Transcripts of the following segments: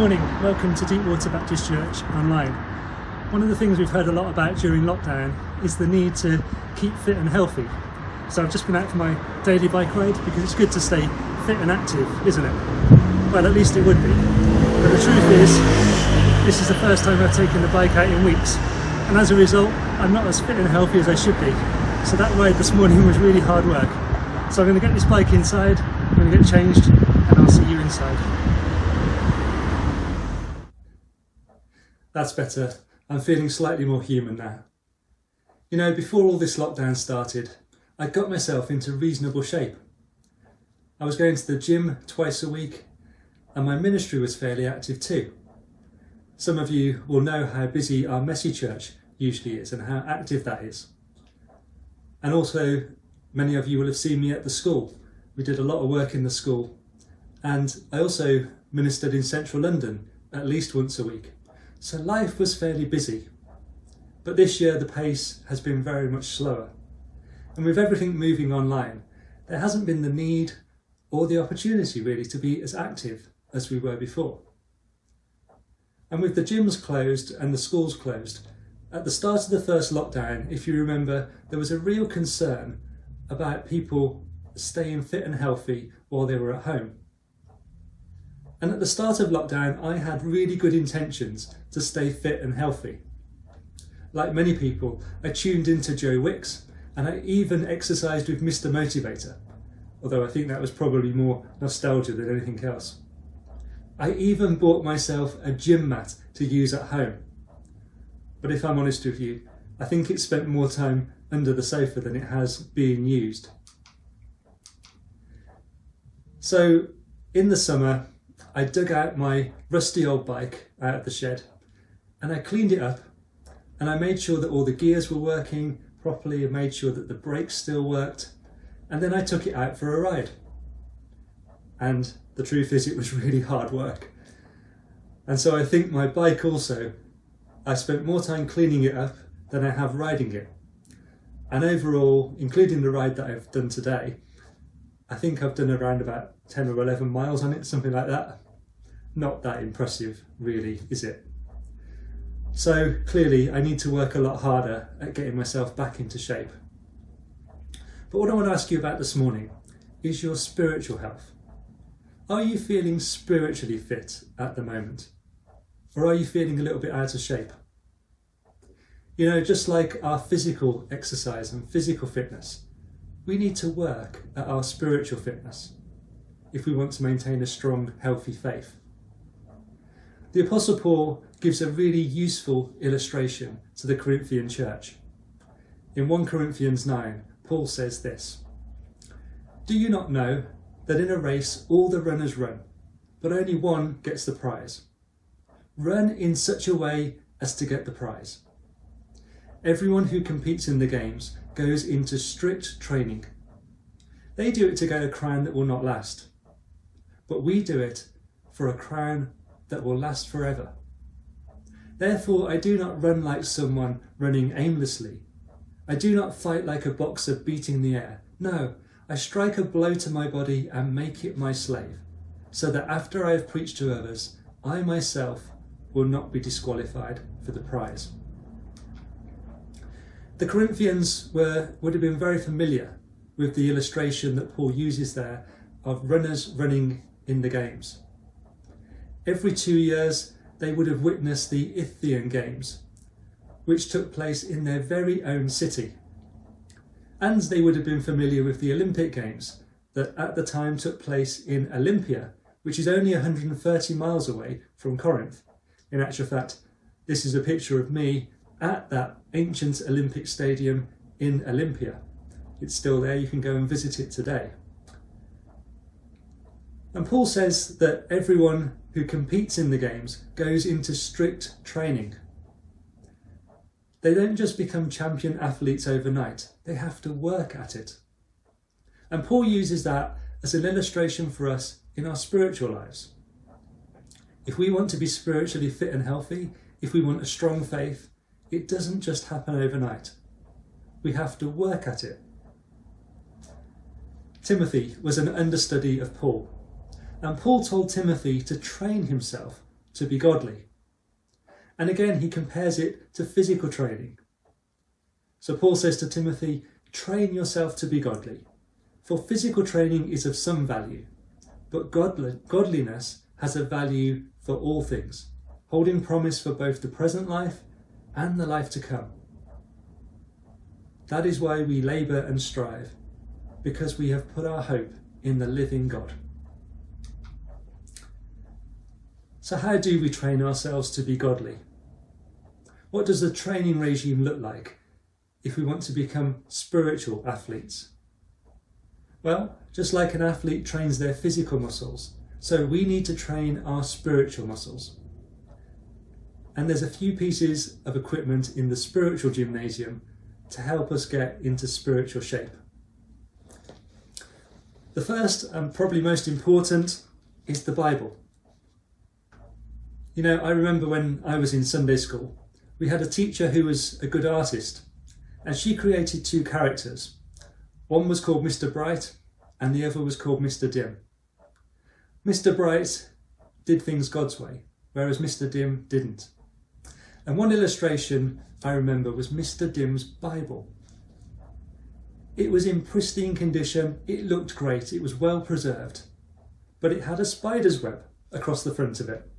morning, welcome to Deepwater Baptist Church Online. One of the things we've heard a lot about during lockdown is the need to keep fit and healthy. So I've just been out for my daily bike ride because it's good to stay fit and active, isn't it? Well, at least it would be. But the truth is, this is the first time I've taken the bike out in weeks. And as a result, I'm not as fit and healthy as I should be. So that ride this morning was really hard work. So I'm going to get this bike inside, I'm going to get changed, and I'll see you inside. That's better. I'm feeling slightly more human now. You know, before all this lockdown started, I got myself into reasonable shape. I was going to the gym twice a week, and my ministry was fairly active too. Some of you will know how busy our messy church usually is and how active that is. And also, many of you will have seen me at the school. We did a lot of work in the school, and I also ministered in central London at least once a week. So life was fairly busy, but this year the pace has been very much slower. And with everything moving online, there hasn't been the need or the opportunity really to be as active as we were before. And with the gyms closed and the schools closed, at the start of the first lockdown, if you remember, there was a real concern about people staying fit and healthy while they were at home. And at the start of lockdown, I had really good intentions to stay fit and healthy. Like many people, I tuned into Joe Wicks, and I even exercised with Mr. Motivator, although I think that was probably more nostalgia than anything else. I even bought myself a gym mat to use at home. But if I'm honest with you, I think it spent more time under the sofa than it has being used. So in the summer, I dug out my rusty old bike out of the shed and I cleaned it up, and I made sure that all the gears were working properly and made sure that the brakes still worked, and then I took it out for a ride. And the truth is, it was really hard work. And so I think my bike also, I spent more time cleaning it up than I have riding it. And overall, including the ride that I've done today, I think I've done around about 10 or 11 miles on it, something like that. Not that impressive, really, is it? So clearly, I need to work a lot harder at getting myself back into shape. But what I want to ask you about this morning is your spiritual health. Are you feeling spiritually fit at the moment? Or are you feeling a little bit out of shape? You know, just like our physical exercise and physical fitness, we need to work at our spiritual fitness if we want to maintain a strong, healthy faith. The Apostle Paul gives a really useful illustration to the Corinthian church. In 1 Corinthians 9, Paul says this: "Do you not know that in a race all the runners run, but only one gets the prize? Run in such a way as to get the prize. Everyone who competes in the games goes into strict training. They do it to get a crown that will not last, but we do it for a crown that will last forever. Therefore I do not run like someone running aimlessly. I do not fight like a boxer beating the air. No, I strike a blow to my body and make it my slave, so that after I have preached to others, I myself will not be disqualified for the prize." The Corinthians would have been very familiar with the illustration that Paul uses there of runners running in the games. Every 2 years, they would have witnessed the Isthmian Games, which took place in their very own city. And they would have been familiar with the Olympic Games that at the time took place in Olympia, which is only 130 miles away from Corinth. In actual fact, this is a picture of me at that ancient Olympic stadium in Olympia. It's still there, you can go and visit it today. And Paul says that everyone who competes in the games goes into strict training. They don't just become champion athletes overnight, they have to work at it. And Paul uses that as an illustration for us in our spiritual lives. If we want to be spiritually fit and healthy, if we want a strong faith, it doesn't just happen overnight. We have to work at it. Timothy was an understudy of Paul, and Paul told Timothy to train himself to be godly. And again, he compares it to physical training. So Paul says to Timothy, train yourself to be godly. For physical training is of some value, but godliness has a value for all things, holding promise for both the present life and the life to come. That is why we labour and strive, because we have put our hope in the living God. So how do we train ourselves to be godly? What does the training regime look like if we want to become spiritual athletes? Well, just like an athlete trains their physical muscles, so we need to train our spiritual muscles. And there's a few pieces of equipment in the spiritual gymnasium to help us get into spiritual shape. The first and probably most important is the Bible. You know, I remember when I was in Sunday school, we had a teacher who was a good artist, and she created two characters. One was called Mr. Bright and the other was called Mr. Dim. Mr. Bright did things God's way, whereas Mr. Dim didn't. And one illustration I remember was Mr. Dim's Bible. It was in pristine condition, it looked great, it was well preserved, but it had a spider's web across the front of it,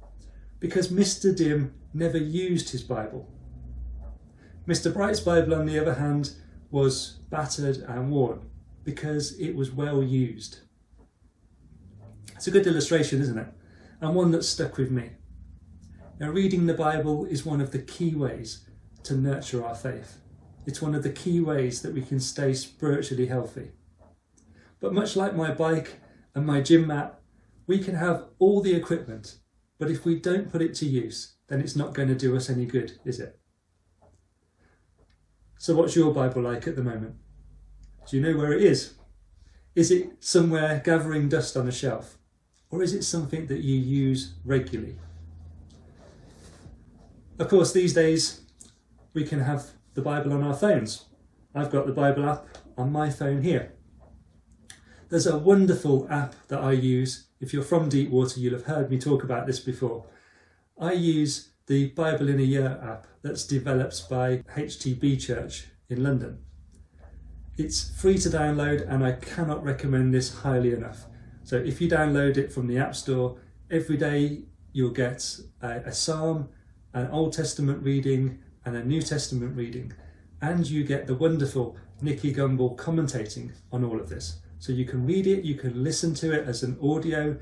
because Mr. Dim never used his Bible. Mr. Bright's Bible, on the other hand, was battered and worn, because it was well used. It's a good illustration, isn't it? And one that stuck with me. Now, reading the Bible is one of the key ways to nurture our faith. It's one of the key ways that we can stay spiritually healthy. But much like my bike and my gym mat, we can have all the equipment, but if we don't put it to use, then it's not going to do us any good, is it? So what's your Bible like at the moment? Do you know where it is? Is it somewhere gathering dust on a shelf? Or is it something that you use regularly? Of course, these days we can have the Bible on our phones. I've got the Bible app on my phone here. There's a wonderful app that I use. If you're from Deepwater, you'll have heard me talk about this before. I use the Bible in a Year app that's developed by HTB Church in London. It's free to download and I cannot recommend this highly enough. So if you download it from the App Store, every day you'll get a Psalm, an Old Testament reading and a New Testament reading, and you get the wonderful Nicky Gumbel commentating on all of this. So you can read it, you can listen to it as an audio,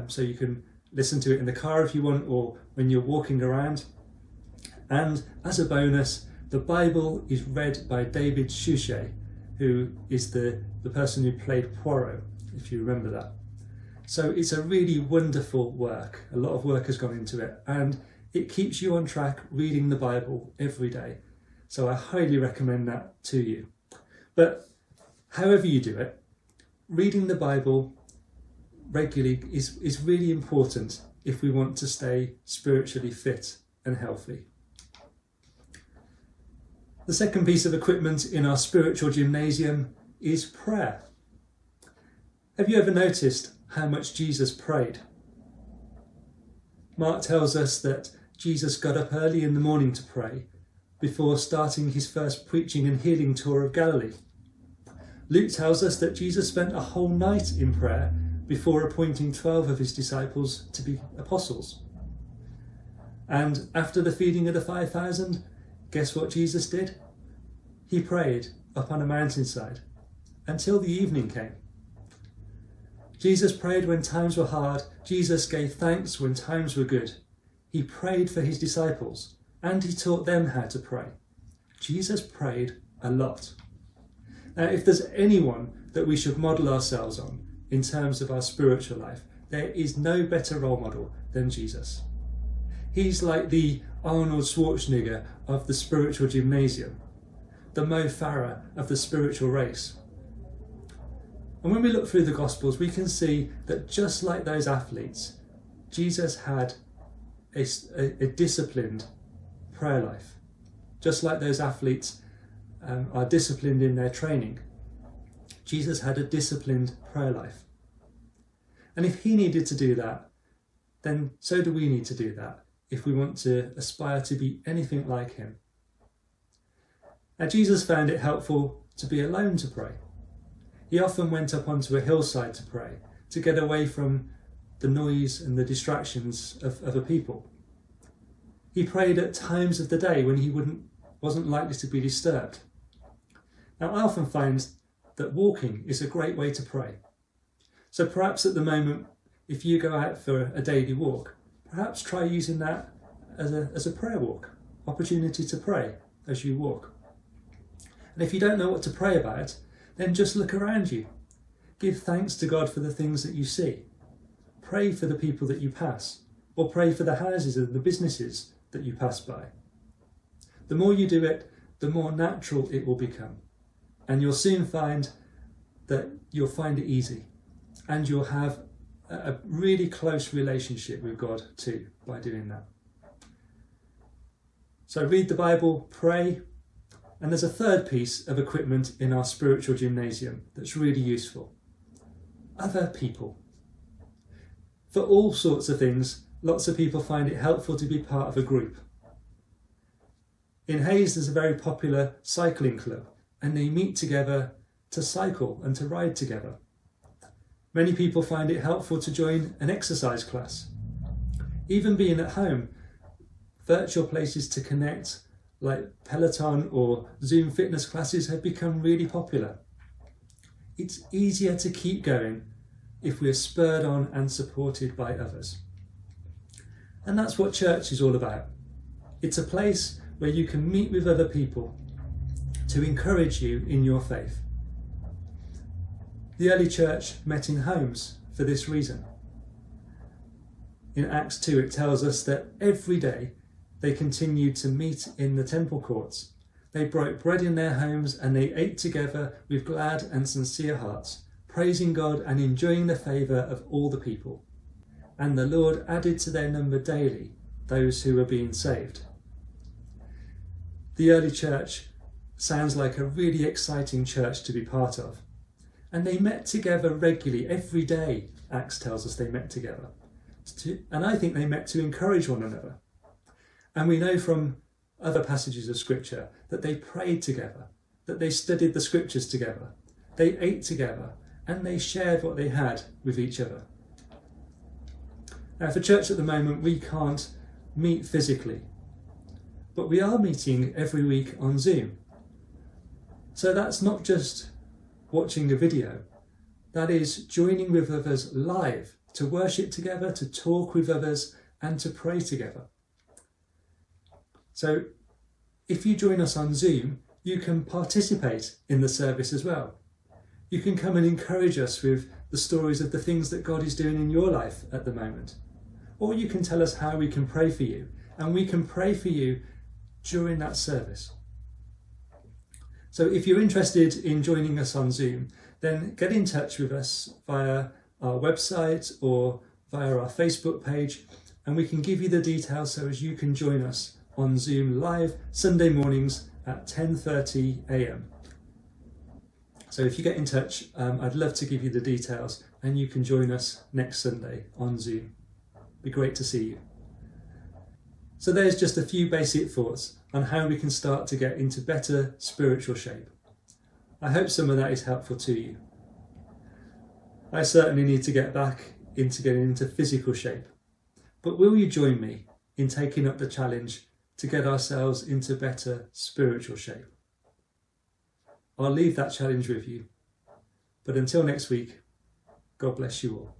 so you can listen to it in the car if you want, or when you're walking around. And as a bonus, the Bible is read by David Suchet, who is the person who played Poirot, if you remember that. So it's a really wonderful work. A lot of work has gone into it, and it keeps you on track reading the Bible every day. So I highly recommend that to you. But however you do it, reading the Bible regularly is really important if we want to stay spiritually fit and healthy. The second piece of equipment in our spiritual gymnasium is prayer. Have you ever noticed how much Jesus prayed? Mark tells us that Jesus got up early in the morning to pray before starting his first preaching and healing tour of Galilee. Luke tells us that Jesus spent a whole night in prayer before appointing 12 of his disciples to be apostles. And after the feeding of the 5,000, guess what Jesus did? He prayed up on a mountainside until the evening came. Jesus prayed when times were hard. Jesus gave thanks when times were good. He prayed for his disciples and he taught them how to pray. Jesus prayed a lot. Now, if there's anyone that we should model ourselves on in terms of our spiritual life, there is no better role model than Jesus. He's like the Arnold Schwarzenegger of the spiritual gymnasium, the Mo Farah of the spiritual race. And when we look through the Gospels, we can see that just like those athletes, Jesus had a disciplined prayer life. Just like those athletes are disciplined in their training, Jesus had a disciplined prayer life. And if he needed to do that, then so do we need to do that if we want to aspire to be anything like him. Now, Jesus found it helpful to be alone to pray. He often went up onto a hillside to pray, to get away from the noise and the distractions of other people. He prayed at times of the day when he wasn't likely to be disturbed. Now, I often find that walking is a great way to pray. So perhaps at the moment, if you go out for a daily walk, perhaps try using that as a prayer walk, opportunity to pray as you walk. And if you don't know what to pray about, then just look around you. Give thanks to God for the things that you see. Pray for the people that you pass, or pray for the houses and the businesses that you pass by. The more you do it, the more natural it will become. And you'll soon find that you'll find it easy. And you'll have a really close relationship with God too by doing that. So read the Bible, pray, and there's a third piece of equipment in our spiritual gymnasium that's really useful. Other people. For all sorts of things, lots of people find it helpful to be part of a group. In Hayes, there's a very popular cycling club, and they meet together to cycle and to ride together. Many people find it helpful to join an exercise class. Even being at home, virtual places to connect like Peloton or Zoom fitness classes have become really popular. It's easier to keep going if we're spurred on and supported by others. And that's what church is all about. It's a place where you can meet with other people to encourage you in your faith. The early church met in homes for this reason. In Acts 2, it tells us that every day they continued to meet in the temple courts. They broke bread in their homes and they ate together with glad and sincere hearts, praising God and enjoying the favour of all the people. And the Lord added to their number daily those who were being saved. The early church sounds like a really exciting church to be part of. And they met together regularly, every day, Acts tells us they met together. And I think they met to encourage one another. And we know from other passages of Scripture that they prayed together, that they studied the Scriptures together, they ate together, and they shared what they had with each other. Now, for church at the moment, we can't meet physically, but we are meeting every week on Zoom. So that's not just watching a video, that is joining with others live to worship together, to talk with others, and to pray together. So if you join us on Zoom, you can participate in the service as well. You can come and encourage us with the stories of the things that God is doing in your life at the moment. Or you can tell us how we can pray for you, and we can pray for you during that service. So if you're interested in joining us on Zoom, then get in touch with us via our website or via our Facebook page, and we can give you the details so as you can join us on Zoom live Sunday mornings at 10:30 a.m. So if you get in touch, I'd love to give you the details and you can join us next Sunday on Zoom. It'd be great to see you. So there's just a few basic thoughts on how we can start to get into better spiritual shape. I hope some of that is helpful to you. I certainly need to get back into getting into physical shape. But will you join me in taking up the challenge to get ourselves into better spiritual shape? I'll leave that challenge with you. But until next week, God bless you all.